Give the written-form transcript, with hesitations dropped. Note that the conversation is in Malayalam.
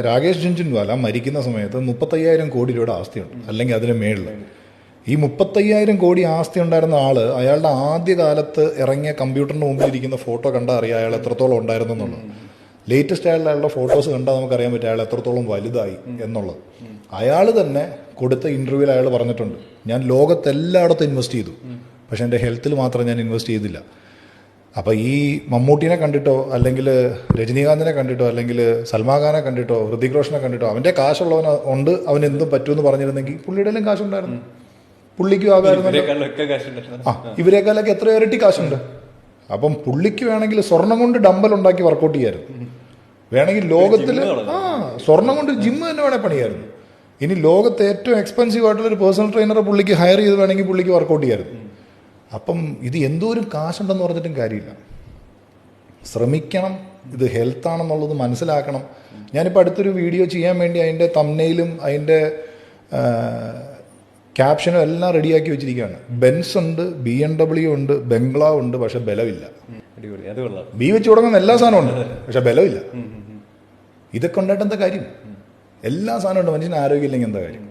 രാകേഷ് ജുൻജുൻവാല മരിക്കുന്ന സമയത്ത് 35,000 കോടി രൂപയുടെ ആസ്തിയുണ്ട്, അല്ലെങ്കിൽ അതിന് മേളിൽ. ഈ 35,000 കോടി ആസ്തി ഉണ്ടായിരുന്ന ആള് അയാളുടെ ആദ്യ കാലത്ത് ഇറങ്ങിയ കമ്പ്യൂട്ടറിന് മുമ്പിൽ ഇരിക്കുന്ന ഫോട്ടോ കണ്ടാൽ അറിയാം അയാൾ എത്രത്തോളം ഉണ്ടായിരുന്നു എന്നുള്ളത്. ലേറ്റസ്റ്റ് ആയിട്ടുള്ള അയാളുടെ ഫോട്ടോസ് കണ്ടാൽ നമുക്കറിയാൻ പറ്റും അയാൾ എത്രത്തോളം വലുതായി എന്നുള്ളത്. അയാൾ തന്നെ കൊടുത്ത ഇന്റർവ്യൂവിൽ അയാൾ പറഞ്ഞിട്ടുണ്ട്, ഞാൻ ലോകത്തെല്ലായിടത്തും ഇൻവെസ്റ്റ് ചെയ്തു, പക്ഷെ എൻ്റെ ഹെൽത്തിൽ മാത്രം ഞാൻ ഇൻവെസ്റ്റ് ചെയ്തില്ല. അപ്പോൾ ഈ മമ്മൂട്ടിനെ കണ്ടിട്ടോ അല്ലെങ്കിൽ രജനീകാന്തിനെ കണ്ടിട്ടോ അല്ലെങ്കിൽ സൽമാൻ ഖാനെ കണ്ടിട്ടോ ഹൃതിക് റോഷനെ കണ്ടിട്ടോ അവൻ്റെ കാശുള്ളവൻ ഉണ്ട്, അവൻ എന്തും പറ്റുമെന്ന് പറഞ്ഞിരുന്നെങ്കിൽ പുള്ളിയുടെ എല്ലാം കാശുണ്ടായിരുന്നു, പുള്ളിക്കും ആകായിരുന്നു. ഇവരെക്കാളൊക്കെ എത്രയോ ഇരട്ടി കാശുണ്ട്. അപ്പം പുള്ളിക്ക് വേണമെങ്കിൽ സ്വർണം കൊണ്ട് ഡമ്പൽ ഉണ്ടാക്കി വർക്കൗട്ട് ചെയ്യായിരുന്നു, വേണമെങ്കിൽ ലോകത്തിൽ സ്വർണം കൊണ്ട് ജിമ്മ് തന്നെ വേണേൽ പണിയായിരുന്നു. ഇനി ലോകത്ത് ഏറ്റവും എക്സ്പെൻസീവ് ആയിട്ടുള്ളൊരു പേഴ്സണൽ ട്രെയിനറെ പുള്ളിക്ക് ഹയർ ചെയ്ത് വേണമെങ്കിൽ പുള്ളിക്ക് വർക്കൗട്ട് ചെയ്യായിരുന്നു. അപ്പം ഇത് എന്തോരം കാശുണ്ടെന്ന് പറഞ്ഞിട്ടും കാര്യമില്ല. ശ്രമിക്കണം, ഇത് ഹെൽത്താണെന്നുള്ളത് മനസ്സിലാക്കണം. ഞാനിപ്പോൾ അടുത്തൊരു വീഡിയോ ചെയ്യാൻ വേണ്ടി അതിൻ്റെ തംബ്നെയിലും അതിൻ്റെ ക്യാപ്ഷനും എല്ലാം റെഡിയാക്കി വെച്ചിരിക്കുകയാണ്. ബെൻസ് ഉണ്ട്, BMW ഉണ്ട്, ബംഗ്ലാവ് ഉണ്ട്, പക്ഷെ ബലമില്ല. ബി വെച്ച് തുടങ്ങുന്ന എല്ലാ സാധനവും ഉണ്ട്, പക്ഷെ ബലമില്ല. ഇതൊക്കെ ഉണ്ടായിട്ട് എന്താ കാര്യം? എല്ലാ സാധനവും ഉണ്ട്, മനുഷ്യന് ആരോഗ്യമില്ലെങ്കിൽ എന്താ കാര്യം?